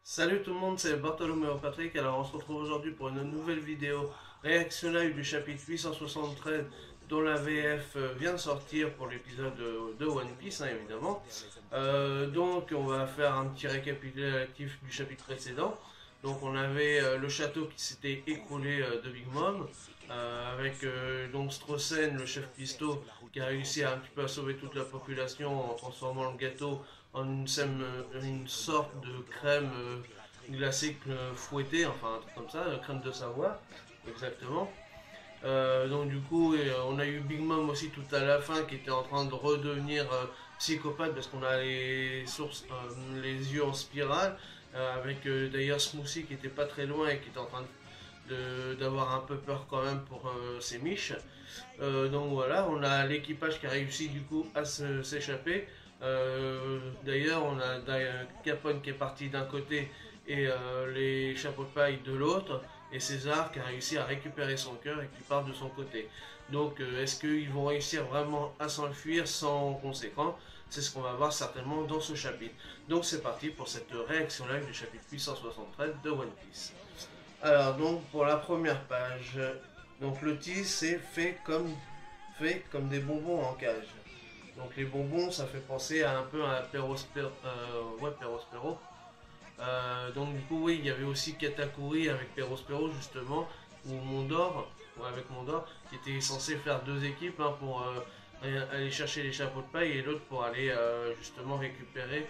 Salut tout le monde, c'est Bartholoméo Patrick. Alors on se retrouve aujourd'hui pour une nouvelle vidéo réaction live du chapitre 873 dont la VF vient de sortir pour l'épisode de One Piece, hein, évidemment. Donc on va faire un petit récapitulatif du chapitre précédent. Donc on avait le château qui s'était écroulé de Big Mom, avec donc Strossen, le chef Pisto, qui a réussi à un petit peu à sauver toute la population en transformant le gâteau en une sorte de crème glacée fouettée, enfin un truc comme ça, crème de Savoie, exactement. Donc du coup, on a eu Big Mom aussi tout à la fin qui était en train de redevenir psychopathe parce qu'on a les yeux en spirale, avec d'ailleurs Smoothie qui était pas très loin et qui était en train d'avoir un peu peur quand même pour ses miches. Donc voilà, on a l'équipage qui a réussi du coup à s'échapper. D'ailleurs, on a Capone qui est parti d'un côté et les chapeaux de paille de l'autre, et César qui a réussi à récupérer son cœur et qui part de son côté. Donc, est-ce qu'ils vont réussir vraiment à s'enfuir sans conséquence? C'est ce qu'on va voir certainement dans ce chapitre. Donc, c'est parti pour cette réaction live du chapitre 873 de One Piece. Alors, donc, pour la première page, donc le tease c'est fait comme des bonbons en cage. Donc les bonbons, ça fait penser à un peu à Perospero. Ouais, Perospero. Donc du coup, oui, il y avait aussi Katakuri avec Perospero justement, ou Mondor, ouais, avec Mondor, qui était censé faire deux équipes, hein, pour aller chercher les chapeaux de paille et l'autre pour aller justement récupérer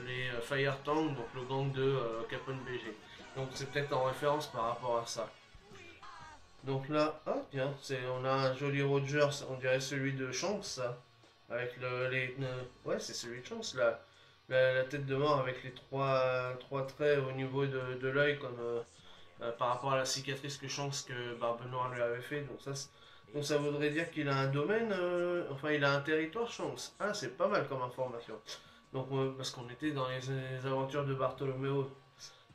les Fire Tank, donc le gang de Capone BG. Donc c'est peut-être en référence par rapport à ça. Donc là, ah tiens, on a un joli Rogers, on dirait celui de Shanks, ça. Avec ouais, c'est celui de Shanks, là. La tête de mort avec les trois traits au niveau de l'œil, comme par rapport à la cicatrice que Shanks, que Barbe Noire lui avait fait. Donc ça voudrait dire qu'il a un domaine, enfin il a un territoire Shanks. Ah, c'est pas mal comme information. Donc, parce qu'on était dans les aventures de Bartholoméo.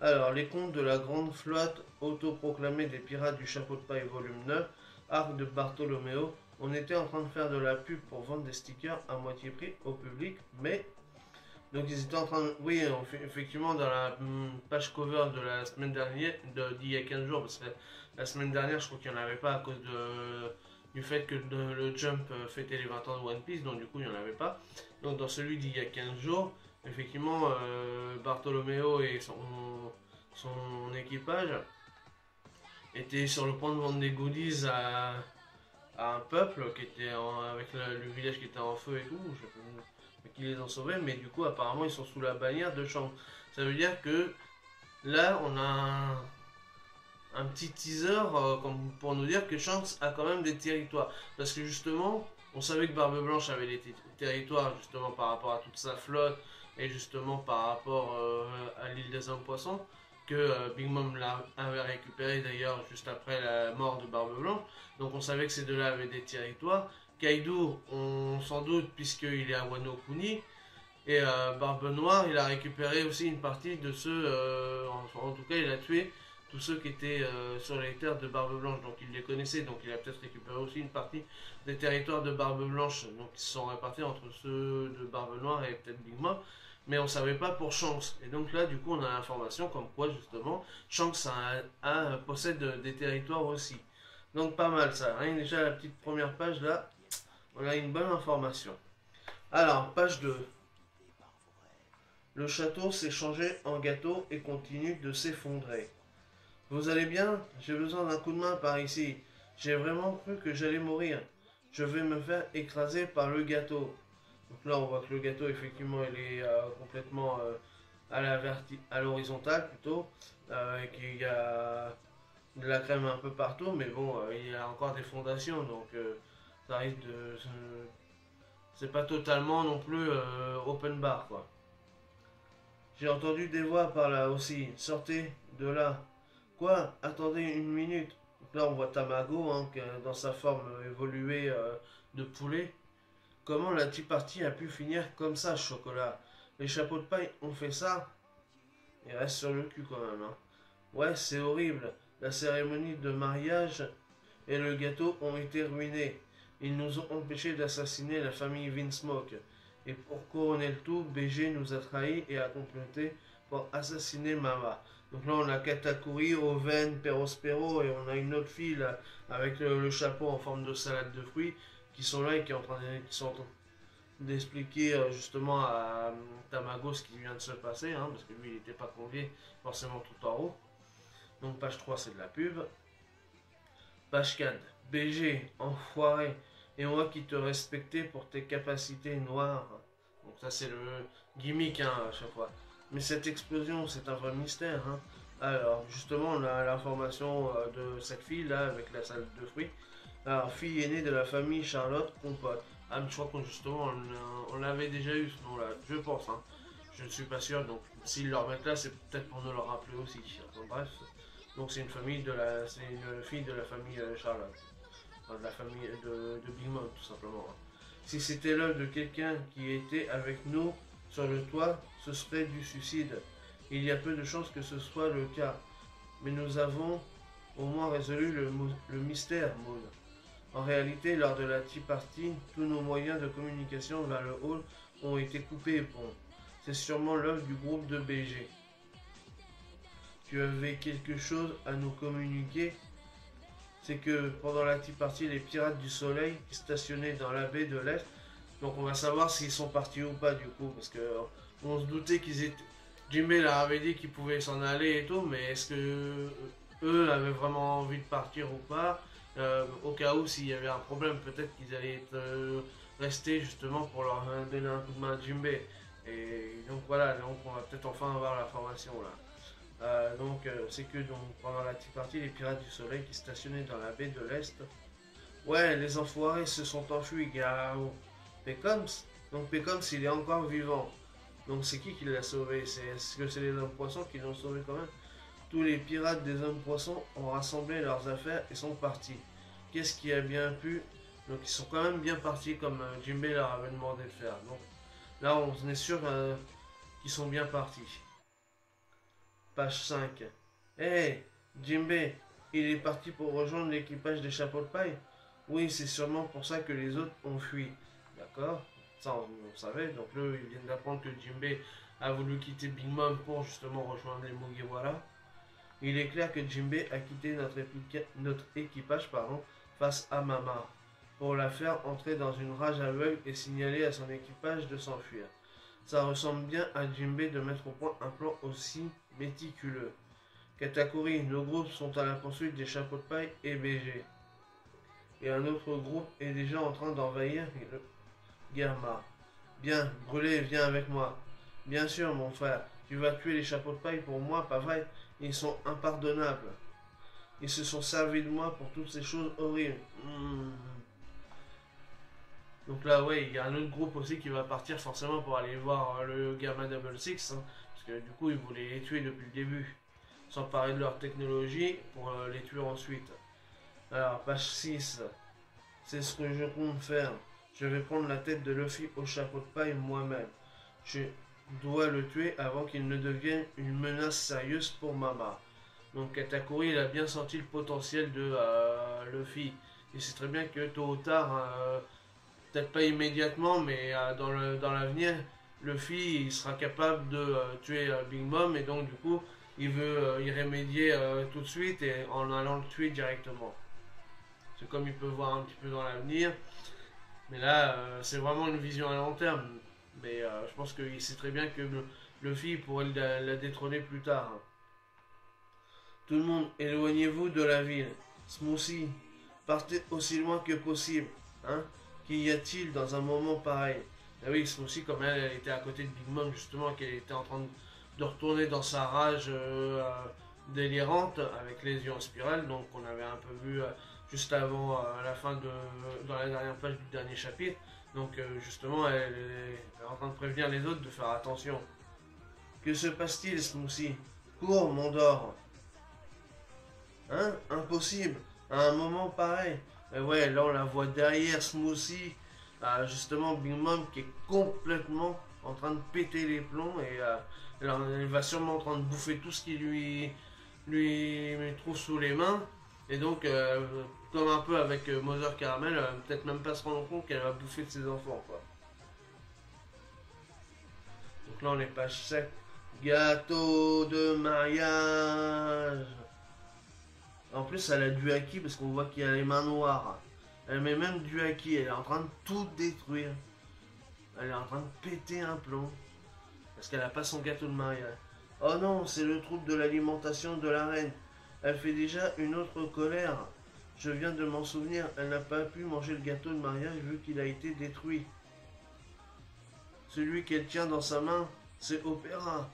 Alors, les contes de la grande flotte autoproclamée des pirates du chapeau de paille volume 9, arc de Bartholoméo, on était en train de faire de la pub pour vendre des stickers à moitié prix au public, mais... Donc ils étaient en train de... Oui, effectivement, dans la page cover de la semaine dernière, d'il y a 15 jours, parce que la semaine dernière, je crois qu'il n'y en avait pas à cause du fait que le Jump fêtait les 20 ans de One Piece, donc du coup, il n'y en avait pas. Donc dans celui d'il y a 15 jours, effectivement, Bartholoméo et son équipage étaient sur le point de vendre des goodies à un peuple qui était avec le village qui était en feu et tout, qui les ont sauvés, mais du coup apparemment ils sont sous la bannière de Shanks. Ça veut dire que là on a un petit teaser comme pour nous dire que Shanks a quand même des territoires. Parce que justement, on savait que Barbe Blanche avait des territoires justement par rapport à toute sa flotte et justement par rapport à l'île des hommes poissons, que Big Mom avait récupéré d'ailleurs juste après la mort de Barbe Blanche. Donc on savait que ces deux-là avaient des territoires. Kaido, on s'en doute puisqu'il est à Wano Kuni. Et Barbe Noire, il a récupéré aussi une partie de ceux, en tout cas il a tué tous ceux qui étaient sur les terres de Barbe Blanche, donc il les connaissait, donc il a peut-être récupéré aussi une partie des territoires de Barbe Blanche, donc ils se sont répartis entre ceux de Barbe Noire et peut-être Big Mom, mais on ne savait pas pour Shanks. Et donc là, du coup, on a l'information comme quoi, justement, Shanks possède des territoires aussi. Donc pas mal ça, rien que déjà la petite première page là, on a une bonne information. Alors, page 2. Le château s'est changé en gâteau et continue de s'effondrer. Vous allez bien? J'ai besoin d'un coup de main par ici. J'ai vraiment cru que j'allais mourir. Je vais me faire écraser par le gâteau. Donc là, on voit que le gâteau, effectivement, il est complètement à l'horizontale plutôt. Et qu'il y a de la crème un peu partout, mais bon, il y a encore des fondations, donc ça risque de... C'est pas totalement non plus open bar, quoi. J'ai entendu des voix par là aussi. Sortez de là. Quoi? Attendez une minute. Donc là, on voit Tamago, hein, dans sa forme évoluée de poulet. Comment la Tea Party a pu finir comme ça, chocolat? Les chapeaux de paille ont fait ça? Il reste sur le cul quand même, hein. Ouais, c'est horrible. La cérémonie de mariage et le gâteau ont été ruinés. Ils nous ont empêchés d'assassiner la famille Vinsmoke. Et pour couronner le tout, BG nous a trahis et a comploté pour assassiner Mama. Donc là, on a Katakuri, Oven, Perospero et on a une autre fille là, avec le chapeau en forme de salade de fruits qui sont là et qui sont en train d'expliquer justement à Tamago ce qui vient de se passer, hein, parce que lui il n'était pas convié forcément tout en haut. Donc page 3 c'est de la pub. Page 4, BG, enfoiré, et moi qui te respectais pour tes capacités noires. Donc ça c'est le gimmick hein, à chaque fois. Mais cette explosion c'est un vrai mystère. Hein. Alors justement on a l'information de cette fille là avec la salade de fruits. Alors fille aînée de la famille Charlotte Compote. Ah, mais je crois qu'on justement on l'avait déjà eu ce nom-là, je pense. Hein. Je ne suis pas sûr, donc s'ils le remettent là, c'est peut-être pour nous le rappeler aussi. Enfin, bref, donc c'est c'est une fille de la famille Charlotte, enfin, de la famille de Big Mom tout simplement. Hein. Si c'était l'œuvre de quelqu'un qui était avec nous sur le toit, ce serait du suicide. Il y a peu de chances que ce soit le cas, mais nous avons au moins résolu le mystère, Maud. En réalité, lors de la Tea Party, tous nos moyens de communication vers le hall ont été coupés. Bon, c'est sûrement l'œuvre du groupe de BG. Tu avais quelque chose à nous communiquer? C'est que pendant la Tea Party, les pirates du soleil qui stationnaient dans la baie de l'Est, donc on va savoir s'ils sont partis ou pas du coup, parce que on se doutait qu'ils étaient... Jimmy leur avait dit qu'ils pouvaient s'en aller et tout, mais est-ce que eux avaient vraiment envie de partir ou pas? Au cas où s'il y avait un problème, peut-être qu'ils allaient rester justement pour leur donner un coup de main à Jimbei. Et donc voilà, donc on va peut-être enfin avoir l'information là. C'est que donc pendant la Tea Party, les pirates du soleil qui stationnaient dans la baie de l'Est. Ouais, les enfoirés se sont enfuis, Garo. Pecoms. Donc Pecoms il est encore vivant. Donc c'est qui l'a sauvé? Est-ce que c'est les hommes poissons qui l'ont sauvé quand même? Tous les pirates des hommes poissons ont rassemblé leurs affaires et sont partis. Qu'est-ce qui a bien pu? Donc ils sont quand même bien partis comme Jimbei leur avait demandé de faire. Donc là on est sûr qu'ils sont bien partis. Page 5. Hey, Jimbei, il est parti pour rejoindre l'équipage des chapeaux de paille? Oui, c'est sûrement pour ça que les autres ont fui. D'accord? Ça on savait. Donc là ils viennent d'apprendre que Jimbei a voulu quitter Big Mom pour justement rejoindre les Mugiwara. Il est clair que Jimbei a quitté notre équipage face à Mama pour la faire entrer dans une rage aveugle et signaler à son équipage de s'enfuir. Ça ressemble bien à Jimbei de mettre au point un plan aussi méticuleux. Katakuri, nos groupes sont à la poursuite des chapeaux de paille et BG. Et un autre groupe est déjà en train d'envahir le Germa. Bien, Brûlé, viens avec moi. Bien sûr, mon frère, tu vas tuer les chapeaux de paille pour moi, pas vrai? Ils sont impardonnables. Ils se sont servis de moi pour toutes ces choses horribles. Donc là, ouais, il y a un autre groupe aussi qui va partir forcément pour aller voir le Gamma Double Six. Hein, parce que du coup, ils voulaient les tuer depuis le début. S'emparer de leur technologie pour les tuer ensuite. Alors, page 6. C'est ce que je compte faire. Je vais prendre la tête de Luffy au chapeau de paille moi-même. Je doit le tuer avant qu'il ne devienne une menace sérieuse pour Mama. Donc Katakuri il a bien senti le potentiel de Luffy. Il sait très bien que tôt ou tard, peut-être pas immédiatement, mais dans l'avenir, Luffy il sera capable de tuer Big Mom et donc du coup il veut y remédier tout de suite et en allant le tuer directement. C'est comme il peut voir un petit peu dans l'avenir. Mais là, c'est vraiment une vision à long terme. Mais je pense qu'il sait très bien que Luffy pourrait la détrôner plus tard. Tout le monde, éloignez-vous de la ville. Smoothie, partez aussi loin que possible. Hein? Qu'y a-t-il dans un moment pareil? Ah oui, Smoothie, comme elle était à côté de Big Mom, justement, qu'elle était en train de retourner dans sa rage délirante avec les yeux en spirale. Donc, on avait un peu vu juste avant la fin dans la dernière page du dernier chapitre. Donc justement, elle est en train de prévenir les autres de faire attention. Que se passe-t-il, Smoothie? Cours, Mondor. Hein? Impossible. À un moment pareil. Mais ouais, là on la voit derrière Smoothie. Justement, Big Mom qui est complètement en train de péter les plombs. Et elle va sûrement en train de bouffer tout ce qui lui trouve sous les mains. Et donc, comme un peu avec Mother Caramel, elle va peut-être même pas se rendre compte qu'elle va bouffer de ses enfants, quoi. Donc là on est page 7. Gâteau de mariage. En plus elle a du haki parce qu'on voit qu'il y a les mains noires. Elle met même du haki, elle est en train de tout détruire. Elle est en train de péter un plomb. Parce qu'elle n'a pas son gâteau de mariage. Oh non, c'est le trouble de l'alimentation de la reine. Elle fait déjà une autre colère. Je viens de m'en souvenir, elle n'a pas pu manger le gâteau de mariage vu qu'il a été détruit. Celui qu'elle tient dans sa main, c'est Opéra.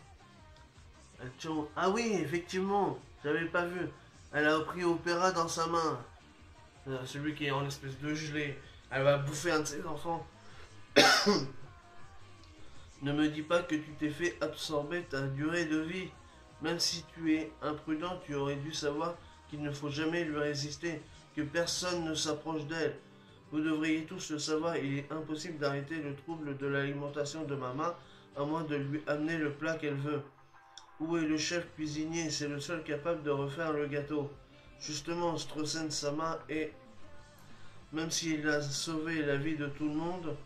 Elle tient... Ah oui, effectivement, j'avais pas vu. Elle a pris Opéra dans sa main. Celui qui est en espèce de gelée. Elle va bouffer un de ses enfants. Ne me dis pas que tu t'es fait absorber ta durée de vie. Même si tu es imprudent, tu aurais dû savoir qu'il ne faut jamais lui résister, que personne ne s'approche d'elle. Vous devriez tous le savoir, il est impossible d'arrêter le trouble de l'alimentation de maman, à moins de lui amener le plat qu'elle veut. Où est le chef cuisinier? C'est le seul capable de refaire le gâteau. Justement, Strossen-sama est... Même s'il a sauvé la vie de tout le monde,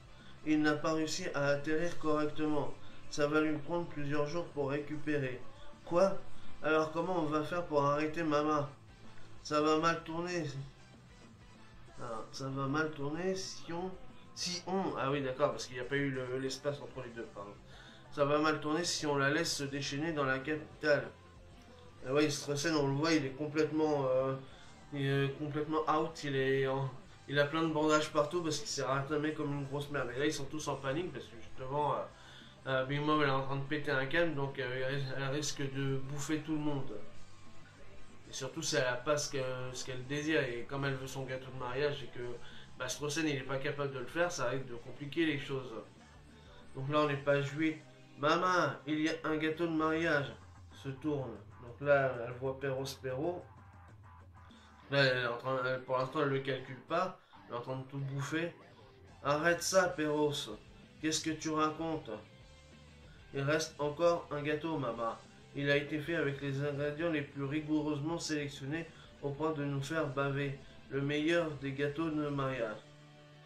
il n'a pas réussi à atterrir correctement. Ça va lui prendre plusieurs jours pour récupérer. Quoi? Alors comment on va faire pour arrêter maman? Ça va mal tourner. Ah, ça va mal tourner si on... Ah oui d'accord, parce qu'il n'y a pas eu l'espace entre les deux, pardon. Ça va mal tourner si on la laisse se déchaîner dans la capitale. Ah oui, Strossen, on le voit, il est complètement out, il a plein de bandages partout parce qu'il s'est ratamé comme une grosse merde. Et là, ils sont tous en panique parce que justement, Big Mom elle est en train de péter un câble, donc elle risque de bouffer tout le monde. Et surtout, si elle n'a pas ce qu'elle désire, et comme elle veut son gâteau de mariage et que Strossen il n'est pas capable de le faire, ça risque de compliquer les choses. Donc là, on n'est pas joué. Maman, il y a un gâteau de mariage. Se tourne. Donc là, elle voit Perros. Là, elle est en train, pour l'instant, elle ne le calcule pas. Elle est en train de tout bouffer. Arrête ça, Perros. Qu'est-ce que tu racontes? Il reste encore un gâteau, maman. Il a été fait avec les ingrédients les plus rigoureusement sélectionnés au point de nous faire baver. Le meilleur des gâteaux de mariage.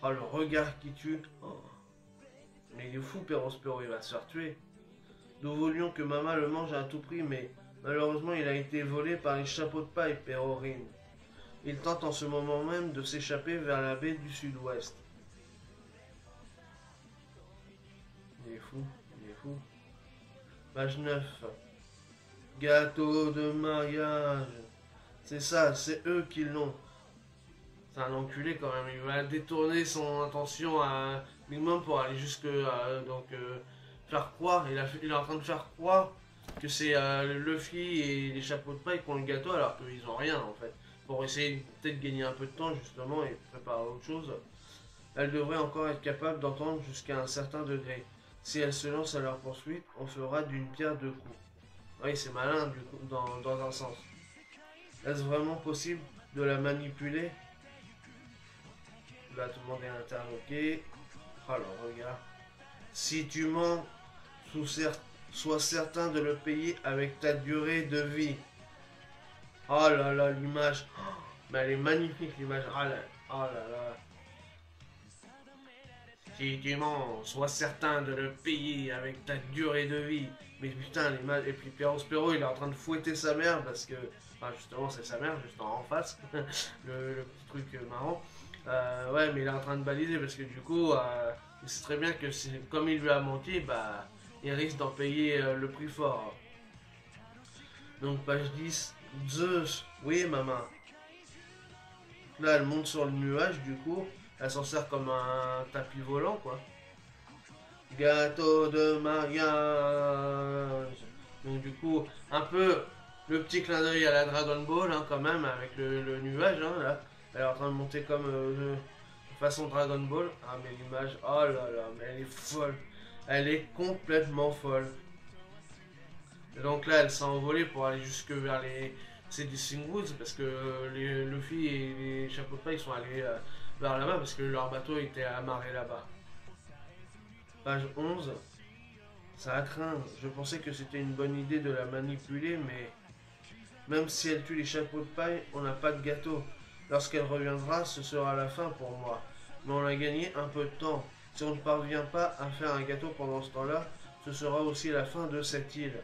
Oh, le regard qui tue. Oh. Mais il est fou, Perros, il va se faire tuer. Nous voulions que maman le mange à tout prix, mais malheureusement il a été volé par les chapeaux de paille, Perorine. Il tente en ce moment même de s'échapper vers la baie du sud-ouest. Il est fou. Page 9. Gâteau de mariage. C'est ça, c'est eux qui l'ont. C'est un enculé quand même, il va détourner son intention à Big Mom pour aller jusque faire croire, il est en train de faire croire que c'est Luffy et les chapeaux de paille qui ont le gâteau alors qu'ils ont rien en fait. Pour essayer peut-être de gagner un peu de temps justement et préparer autre chose. Elle devrait encore être capable d'entendre jusqu'à un certain degré. Si elle se lance à leur poursuite, on fera d'une pierre deux coups. Oui, c'est malin du coup, dans un sens. Est-ce vraiment possible de la manipuler? Là, tout le monde est interloqué. Alors, regarde. Si tu mens, sois certain de le payer avec ta durée de vie. Oh là là, l'image. Oh, mais elle est magnifique, l'image. Oh là là. Si tu mens, sois certain de le payer avec ta durée de vie. Mais putain, l'image. Et puis Perros, il est en train de fouetter sa mère parce que. Enfin, justement, c'est sa mère, juste en face. le petit truc marrant. Ouais, mais il est en train de baliser parce que du coup, il sait très bien que comme il lui a menti, il risque d'en payer le prix fort. Donc, page 10. Zeus, oui, maman. Là, elle monte sur le nuage, du coup, elle s'en sert comme un tapis volant, quoi. Gâteau de mariage. Donc, du coup, un peu le petit clin d'œil à la Dragon Ball, hein, quand même, avec le nuage, hein, là. Elle est en train de monter comme façon Dragon Ball. Ah mais l'image, oh là là, mais elle est folle. Elle est complètement folle. Et donc là, elle s'est envolée pour aller jusque vers les Seducing Woods parce que les Luffy et les chapeaux de paille sont allés vers là-bas parce que leur bateau était amarré là-bas. Page 11. Ça a craint. Je pensais que c'était une bonne idée de la manipuler, mais même si elle tue les chapeaux de paille, on n'a pas de gâteau. Lorsqu'elle reviendra, ce sera la fin pour moi. Mais on a gagné un peu de temps. Si on ne parvient pas à faire un gâteau pendant ce temps-là, ce sera aussi la fin de cette île.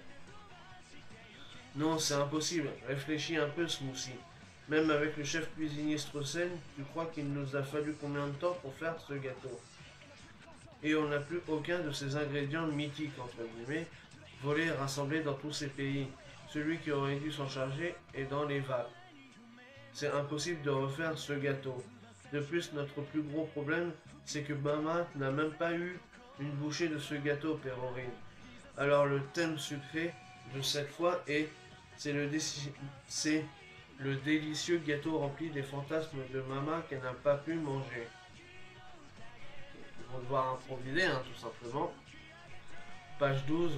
Non, c'est impossible. Réfléchis un peu, Smoothie. Même avec le chef cuisinier Strossen, tu crois qu'il nous a fallu combien de temps pour faire ce gâteau? Et on n'a plus aucun de ces ingrédients mythiques, entre guillemets, volés et rassemblés dans tous ces pays. Celui qui aurait dû s'en charger est dans les vapes. C'est impossible de refaire ce gâteau. De plus, notre plus gros problème, c'est que Mama n'a même pas eu une bouchée de ce gâteau, Pérorine. Alors le thème sucré de cette fois est c'est le délicieux gâteau rempli des fantasmes de Mama qu'elle n'a pas pu manger. On va devoir improviser, hein, tout simplement. Page 12.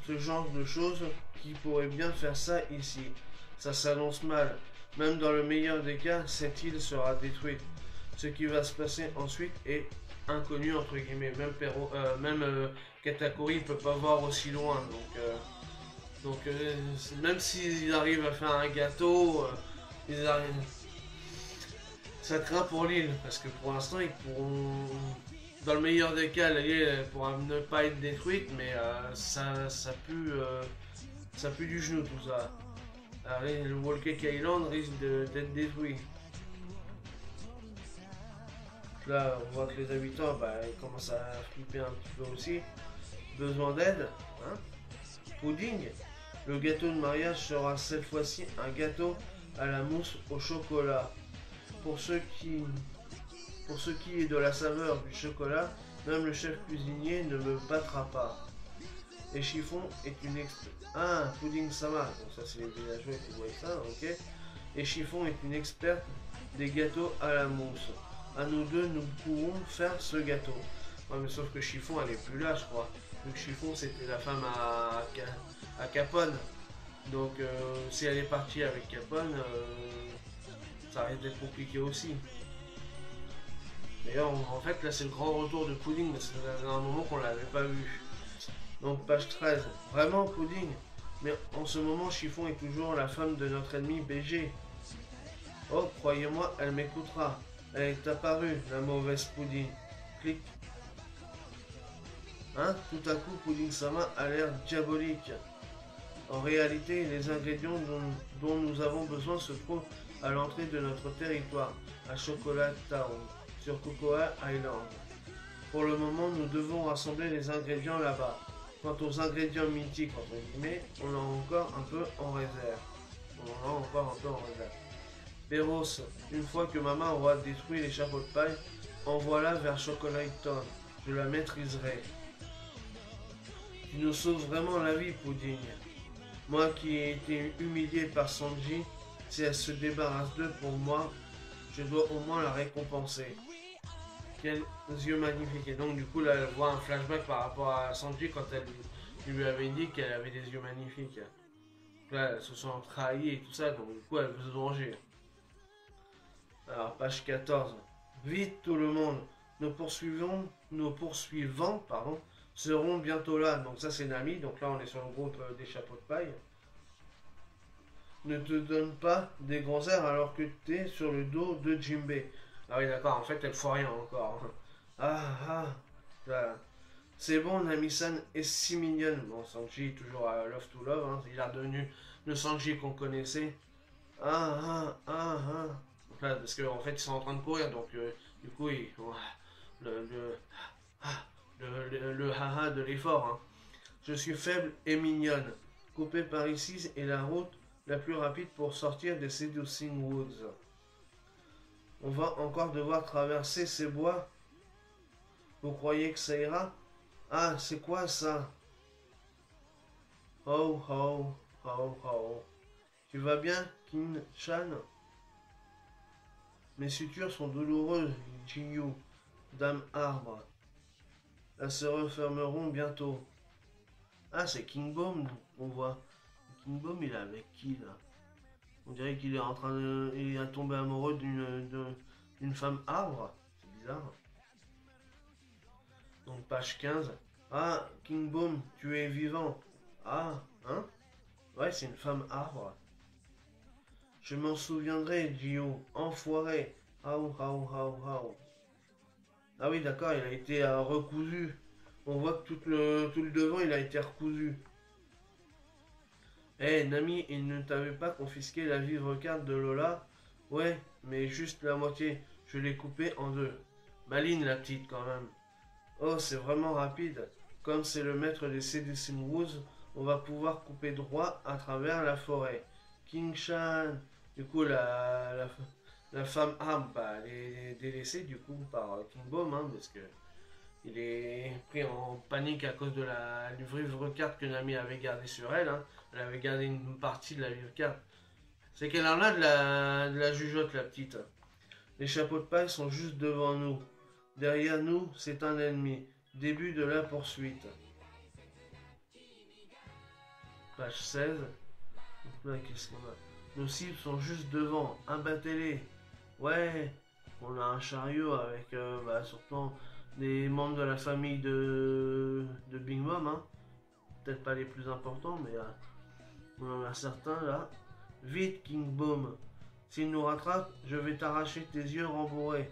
Ce genre de choses qui pourrait bien faire ça ici. Ça s'annonce mal. Même dans le meilleur des cas, cette île sera détruite. Ce qui va se passer ensuite est inconnu entre guillemets. Même Katakuri ne peut pas voir aussi loin. Donc même s'ils arrivent à faire un gâteau, ça craint pour l'île. Parce que pour l'instant, ils pourront... Dans le meilleur des cas, l'île pourra ne pas être détruite, mais ça pue du genou tout ça. Le Whole Cake Island risque d'être détruit. Là, on voit que les habitants, ils commencent à flipper un petit peu aussi. Besoin d'aide, hein? Pudding. Le gâteau de mariage sera cette fois-ci un gâteau à la mousse au chocolat. Pour ce qui est de la saveur du chocolat, même le chef cuisinier ne me battra pas. Et Chiffon est une Ah, Pudding Sama, donc ça c'est les villageois qui voient ça, ok. Et Chiffon est une experte des gâteaux à la mousse. À nous deux, nous pourrons faire ce gâteau. Ouais, mais sauf que Chiffon, elle est plus là, je crois. Donc Chiffon, c'était la femme à Capone. Donc si elle est partie avec Capone, ça risque d'être compliqué aussi. D'ailleurs, en fait, là c'est le grand retour de Pudding, parce que ça faisait un moment qu'on l'avait pas vu. Donc page 13. Vraiment Pudding? Mais en ce moment, Chiffon est toujours la femme de notre ennemi BG. Oh, croyez-moi, elle m'écoutera. Elle est apparue, la mauvaise Pudding. Clic. Hein? Tout à coup, Pudding Sama a l'air diabolique. En réalité, les ingrédients dont nous avons besoin se trouvent à l'entrée de notre territoire, à Chocolat Town, sur Cocoa Island. Pour le moment, nous devons rassembler les ingrédients là-bas. Quant aux ingrédients mythiques, entre guillemets, on en a encore un peu en réserve. Péros, une fois que maman aura détruit les chapeaux de paille, envoie-la vers Chocolat Town. Je la maîtriserai. Tu nous sauves vraiment la vie, Pudding. Moi qui ai été humilié par Sanji, si elle se débarrasse d'eux pour moi, je dois au moins la récompenser. Quels yeux magnifiques. Et donc du coup là elle voit un flashback par rapport à Sanji quand elle lui avait dit qu'elle avait des yeux magnifiques. Là elles se sont trahies et tout ça, donc du coup elle veut se venger. Alors page 14. Vite tout le monde. Nos poursuivants, seront bientôt là. Donc ça c'est Nami, donc là on est sur le groupe des chapeaux de paille. Ne te donne pas des grands airs alors que tu es sur le dos de Jinbe. Ah oui d'accord, en fait elle fait rien encore. Voilà. C'est bon, Nami-san est si mignonne. Bon, Sanji toujours à Love to Love, hein. Il est redevenu le Sanji qu'on connaissait. Là, parce qu'en fait ils sont en train de courir, donc du coup le haha de l'effort. Hein. Je suis faible et mignonne. Couper par ici est la route la plus rapide pour sortir des Seducing Woods. On va encore devoir traverser ces bois. Vous croyez que ça ira? Ah, c'est quoi ça? Oh, oh, oh, oh. Tu vas bien, Kin-chan? Mes sutures sont douloureuses, Jinyu, Dame Arbre. Elles se refermeront bientôt. Ah, c'est King Bomb qu'on voit. King Bomb, il est avec qui là? On dirait qu'il est en train de. Il est tombé amoureux d'une femme arbre. C'est bizarre. Donc, page 15. Ah, King Bomb, tu es vivant. Ah, hein? Ouais, c'est une femme arbre. Je m'en souviendrai, Gio. Enfoiré. Ah oui, d'accord, il a été recousu. On voit que tout le devant il a été recousu. Eh Nami, il ne t'avait pas confisqué la vivre carte de Lola? Ouais, mais juste la moitié. Je l'ai coupée en deux. Maline la petite quand même. Oh, c'est vraiment rapide. Comme c'est le maître des Cedicine Woods, on va pouvoir couper droit à travers la forêt. King Shan. Du coup, la femme âme, bah, elle est délaissée du coup par King Bomb, hein, parce que il est pris en panique à cause de la vivre carte que Nami avait gardée sur elle. Hein. Elle avait gardé une partie de la vivre carte. C'est qu'elle en a de la jugeote, la petite. Les chapeaux de paille sont juste devant nous. Derrière nous, c'est un ennemi. Début de la poursuite. Page 16. Donc là, qu'est-ce qu'on a? Nos cibles sont juste devant. Abattez-les. Ouais. On a un chariot avec surtout des membres de la famille de Big Mom. Hein. Peut-être pas les plus importants, mais on en a certains là. Vite, King Bomb. S'il nous rattrape, je vais t'arracher tes yeux rembourrés.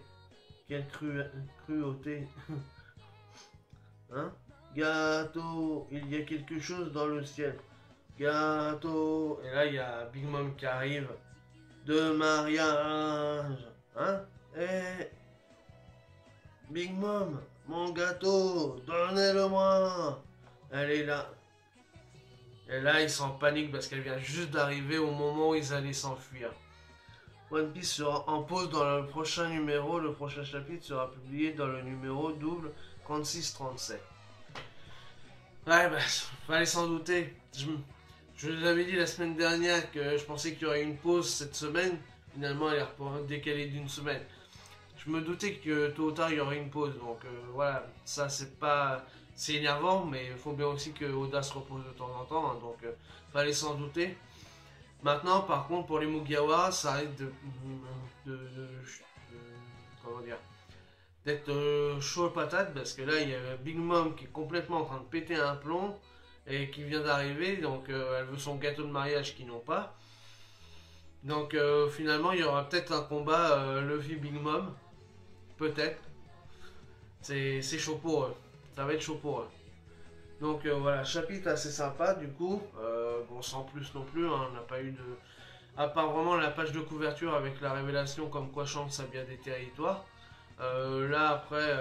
Quelle cruauté. Hein? Gâteau, il y a quelque chose dans le ciel. Gâteau. Et là, il y a Big Mom qui arrive. De mariage. Hein? Eh. Big Mom, mon gâteau, donnez-le-moi. Elle est là. Et là, ils sont en panique parce qu'elle vient juste d'arriver au moment où ils allaient s'enfuir. One Piece sera en pause dans le prochain numéro. Le prochain chapitre sera publié dans le numéro double 36-37. Ouais, bah, fallait s'en douter. Je vous avais dit la semaine dernière que je pensais qu'il y aurait une pause cette semaine. Finalement, elle est décalée d'une semaine. Je me doutais que tôt ou tard, il y aurait une pause. Donc voilà, ça c'est pas... C'est énervant, mais il faut bien aussi que Oda se repose de temps en temps. Hein, donc fallait s'en douter. Maintenant, par contre, pour les Mugiwara, ça arrête comment dire, d'être chaud patate parce que là, il y a Big Mom qui est complètement en train de péter un plomb et qui vient d'arriver, donc elle veut son gâteau de mariage qu'ils n'ont pas. Donc finalement, il y aura peut-être un combat Luffy Big Mom, peut-être. C'est chaud pour eux, ça va être chaud pour eux. Donc voilà, chapitre assez sympa du coup, bon sans plus non plus, hein, on n'a pas eu de... À part vraiment la page de couverture avec la révélation comme quoi Shanks a bien des territoires. Là après,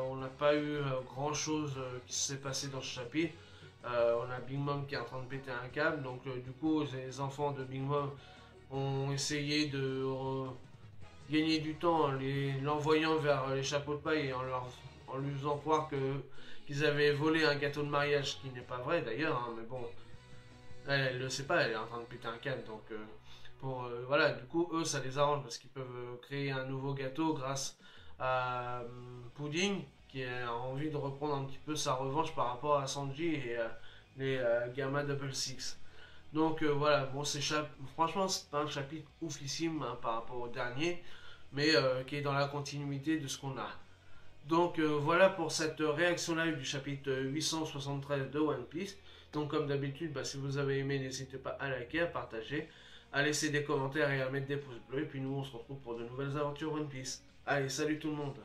on n'a pas eu grand chose qui s'est passé dans ce chapitre. On a Big Mom qui est en train de péter un câble, donc du coup les enfants de Big Mom ont essayé de gagner du temps en l'envoyant vers les chapeaux de paille et en lui faisant croire qu'ils avaient volé un gâteau de mariage, ce qui n'est pas vrai d'ailleurs, hein, mais bon, elle le sait pas, elle est en train de péter un câble, donc voilà, du coup eux ça les arrange parce qu'ils peuvent créer un nouveau gâteau grâce à Pudding qui a envie de reprendre un petit peu sa revanche par rapport à Sanji et les Gamma Double Six. Donc voilà, bon franchement c'est pas un chapitre oufissime hein, par rapport au dernier, mais qui est dans la continuité de ce qu'on a. Donc voilà pour cette réaction live du chapitre 873 de One Piece. Donc comme d'habitude, bah, si vous avez aimé, n'hésitez pas à liker, à partager, à laisser des commentaires et à mettre des pouces bleus. Et puis nous on se retrouve pour de nouvelles aventures One Piece. Allez, salut tout le monde!